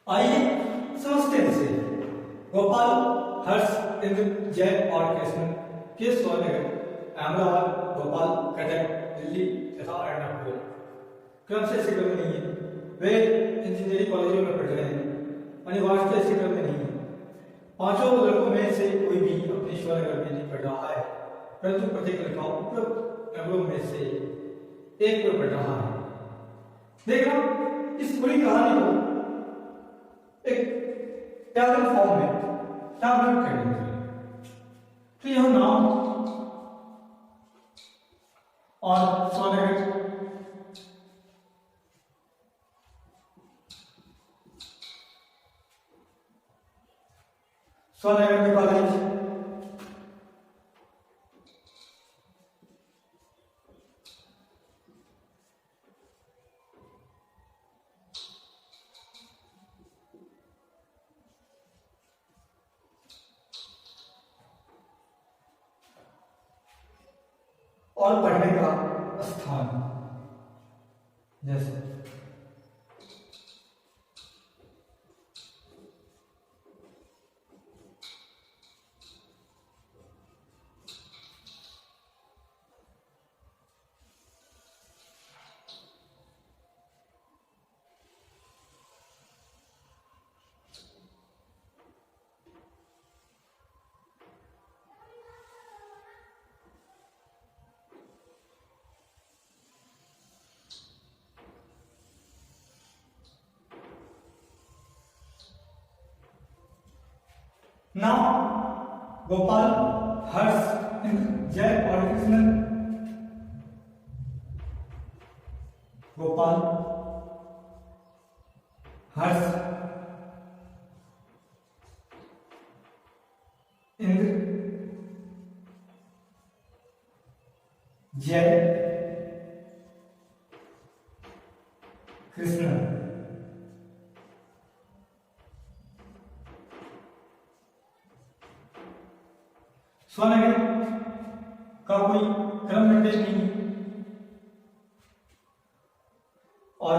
आइए समझते हैं इसे। गोपाल, हर्ष, इंद्र, जय और कृष्ण के स्वनगर अहमदाबाद, भोपाल, कटक, दिल्ली तथा एर्नाकुलम क्रम से इसी क्रम में नहीं है। वे इंजीनियरिंग कॉलेजों में पढ़ रहे हैं, अनिवार्य इसी क्रम में नहीं है। पांचों लड़कों में से कोई भी अपने स्वनगर में नहीं पढ़ रहा है, परंतु प्रत्येक लड़का उपरोक्त नगरों में से एक में पढ़ रहा है। देखना, इस पूरी कहानी को एक टेबल फॉर्म में टैबलेट करेंगे। तो यह नाम और स्वनगर में कॉलेज, और पढ़ने का स्थान, जैसे नाम गोपाल, हर्ष, इंद्र, जय और कृष्ण। गोपाल, हर्ष, इंद्र, जय, कृष्ण। स्वनगर का कोई क्रम निर्देश नहीं और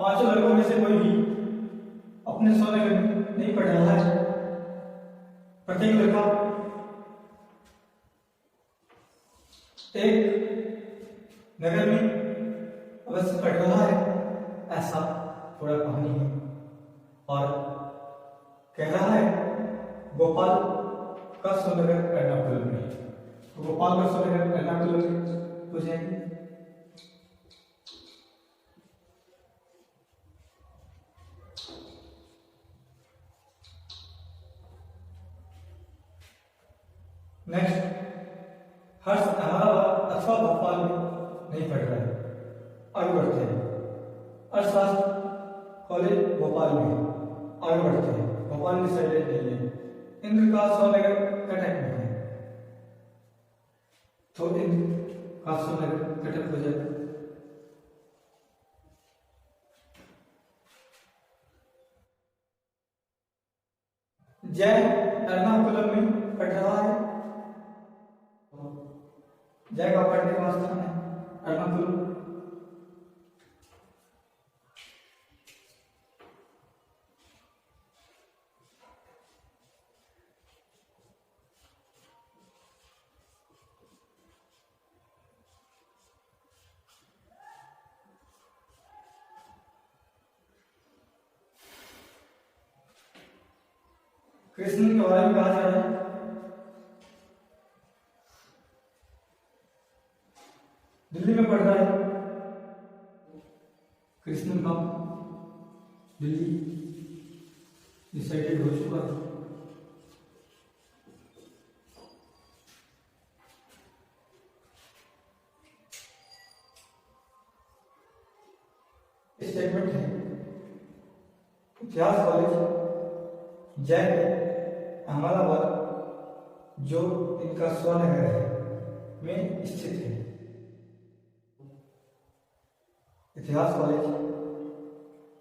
पांचों लड़कों में से कोई भी अपने स्वनगर में नहीं पढ़ रहा है। प्रत्येक लड़का एक नगर में अवश्य पढ़ रहा है, ऐसा थोड़ा कहानी है। और कह रहा है गोपाल का स्वनगर एर्नाकुलम में, तो गोपाल का स्वनगर एर्नाकुलम में हो जाएगी। नेक्स्ट, हर्ष अहमदाबाद अथवा भोपाल में नहीं पढ़ रहा है, आगे बढ़ते हैं। अर्थशास्त्र कॉलेज भोपाल में, आगे बढ़ते हैं। भोपाल में डिसाइडेड नहीं है। इंद्र का स्वनगर कटक में है, तो इंद्र का स्वनगर कटक हो जाएगा। जय एर्नाकुलम में पढ़ रहा है, जय का पढ़ने का स्थान है एर्नाकुलम। कृष्ण के बारे में कहा जा रहा है, दिल्ली में पढ़ रहा है। कृष्ण का दिल्ली डिसाइडेड हो चुका है। स्टेटमेंट है, इतिहास कॉलेज जय अहमदाबाद, जो इनका स्वनगर है, में स्थित है। इतिहास कॉलेज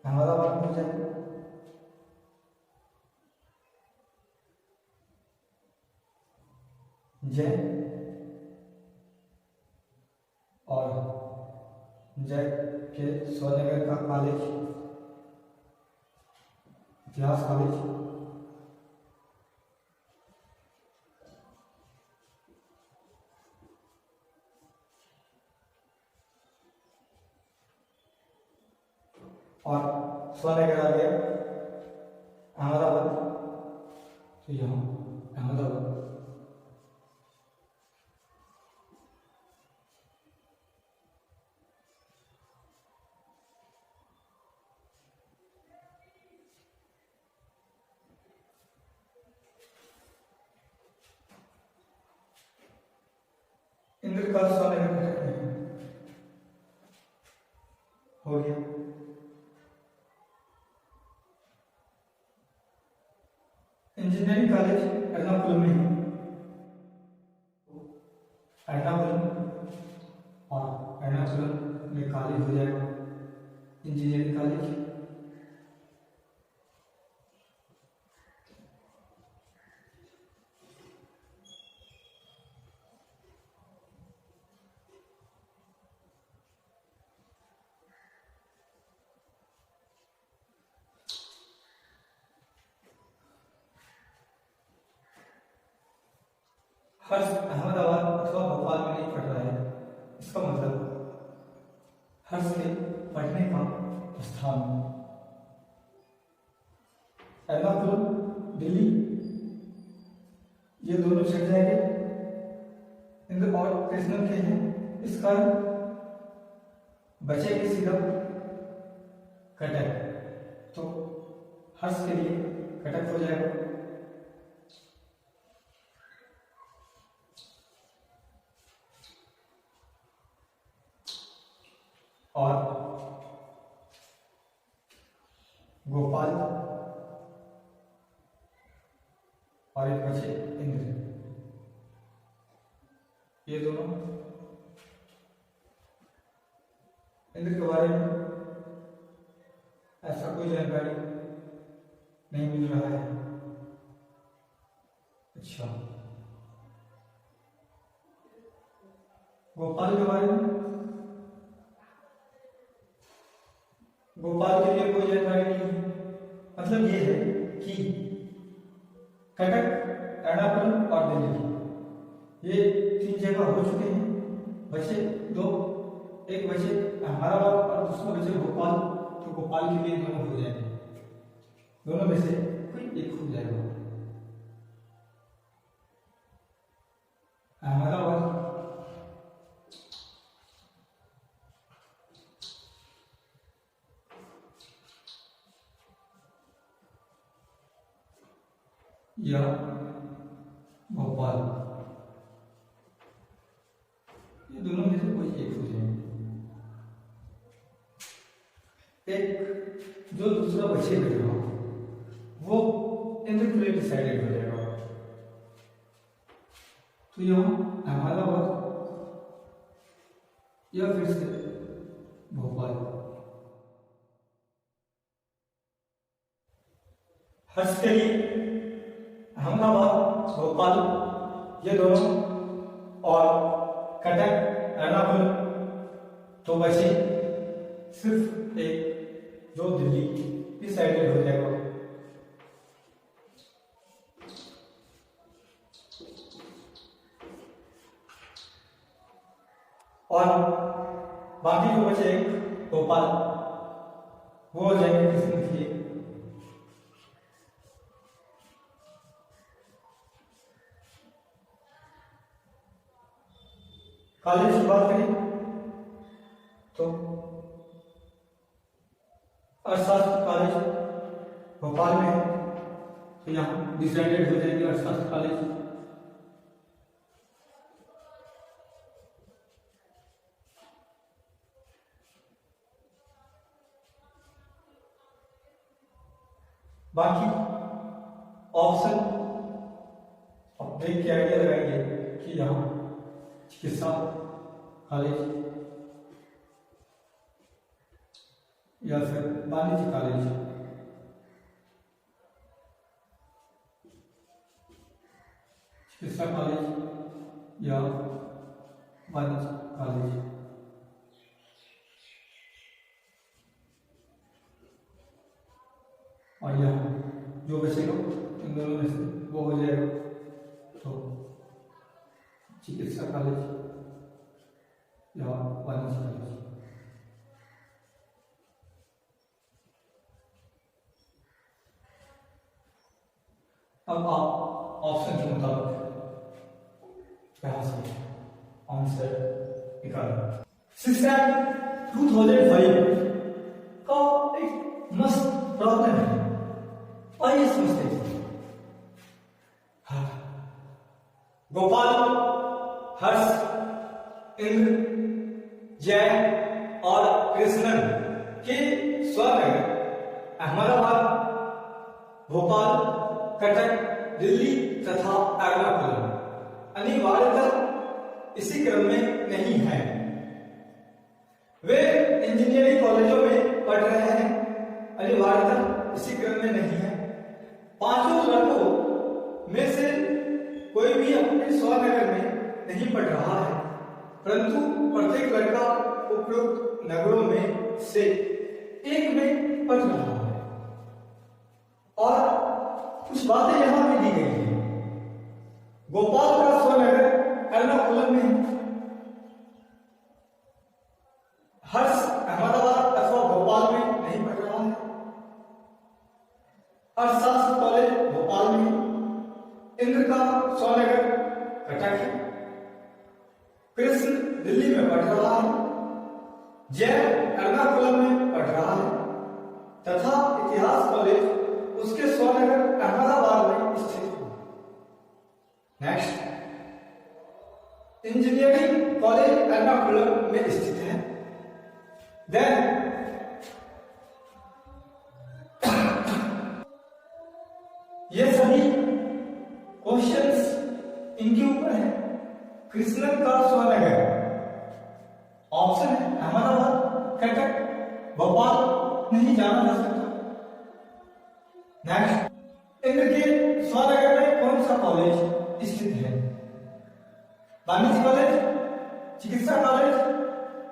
अहमदाबाद में हो जाएगा। जय और जय के स्वनगर का कॉलेज इतिहास कॉलेज, और स्वर्ण नगर आ गया अहमदाबाद, तो यहाँ अहमदाबाद। इंद्र का स्वर्ण नगर हो गया। इंजीनियरिंग कॉलेज एर्नाकुलम में है, एर्नाकुलम, और एर्नाकुलम में कॉलेज हो जाएगा इंजीनियरिंग कॉलेज। हर्ष अहमदाबाद अथवा भोपाल में नहीं पढ़ रहा है, इसका मतलब हर्ष के पढ़ने का स्थान एर्नाकुलम, दिल्ली, ये दोनों छट जाएंगे। इंद्र और कृष्ण के हैं, इस कारण बचेंगे सीधा कटक, तो हर्ष के लिए कटक हो जाएगा। और गोपाल और एक बचे इंद्र, ये दोनों। इंद्र के बारे में ऐसा कोई जानकारी नहीं मिल रहा है। अच्छा, गोपाल के बारे में, गोपाल के लिए कोई जानकारी नहीं है। मतलब ये है कि कटक, एर्नाकुलम और दिल्ली, ये 3 जगह हो चुके हैं, बचे 2, एक बचे अहमदाबाद और दूसरा बचे भोपाल, तो भोपाल के लिए दोनों हो जाएंगे, दोनों में से कोई एक हो जाएगा। अहमदाबाद, या भोपाल, ये दोनों में से कोई एक हो जाएंगे। एक जो दूसरा बचेगा वो इंद्र के लिए डिसाइडेड हो जाएगा, तो यहाँ अहमदाबाद या फिर से भोपाल। हर्ष के लिए अहमदाबाद, भोपाल, ये दोनों, और कटक, एर्नाकुलम, तो बचे सिर्फ एक जो दिल्ली डिसाइडेड हो जाएगा। और बाकी जो बचे एक भोपाल, वो हो जाएंगे किसके लिए, कॉलेज की बात करें तो अर्थशास्त्र कॉलेज भोपाल में है, तो यहाँ डिसाइडेड हो जाएगी अर्थशास्त्र कॉलेज। बाकी ऑप्शन अब देख के आइडिया लगाएंगे कि यहाँ चिकित्सा कॉलेज या फिर वाणिज्य कॉलेज, चिकित्सा कॉलेज या वाणिज्य कॉलेज। और यह जो बचेगा इन दोनों में से वो हो जाएगा तो चिकित्सा कॉलेज या वाणिज्य कॉलेज। अब आप ऑप्शन के मुताबिक यहां से आंसर निकालें। सिस्टम 2005 का एक मस्त प्रॉब्लम है, आइए समझते हैं। हाँ। गोपाल, हर्ष, इंद्र, जय और कृष्णन के स्वनगर अहमदाबाद, भोपाल, कटक, दिल्ली तथा एर्नाकुलम अनिवार्यतः इसी क्रम में नहीं है। वे इंजीनियरिंग कॉलेजों में पढ़ रहे हैं, अनिवार्यतः इसी क्रम में नहीं है। पांचों लड़कों में से कोई भी अपने स्वनगर में नहीं पढ़ रहा है, परंतु प्रत्येक लड़का उपयुक्त नगरों में से एक में पढ़ रहा है। और कुछ बातें यहां भी दी गई हैं। गोपाल का स्वनगर एर्नाकुलम में है, हर्ष अहमदाबाद अथवा भोपाल में नहीं पढ़ रहा है, अर्थशास्त्र कॉलेज भोपाल में, इंद्र का स्वनगर कटक है, कृष्ण दिल्ली में पढ़ रहा है, जय एर्नाकुलम में पढ़ रहा है तथा इतिहास कॉलेज उसके स्वनगर अहमदाबाद में स्थित है। नेक्स्ट, इंजीनियरिंग कॉलेज एर्नाकुलम में स्थित है। देन ये सभी क्वेश्चंस इनके ऊपर है। कृष्णन का स्वनगर ऑप्शन है अहमदाबाद, कटक, भोपाल नहीं जाना जा सकता। नेक्स्ट, इंद्र के स्वनगर में कौन सा कॉलेज स्थित है? वाणिज्य कॉलेज, चिकित्सा कॉलेज,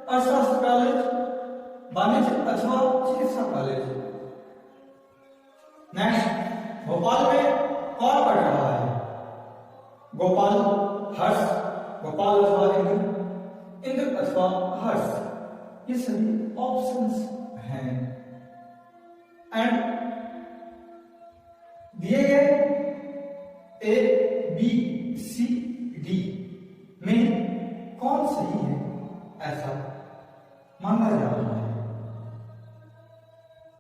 अर्थशास्त्र कॉलेज, वाणिज्य अथवा चिकित्सा कॉलेज। नेक्स्ट, भोपाल में कौन पढ़ रहा है? गोपाल, हर्ष, गोपाल अथवा इंद्र, इंद्र अथवा हर्ष। ये सभी ऑप्शंस हैं। एंड दिए गए ए, बी, सी, डी में कौन सही है ऐसा माना जा रहा है।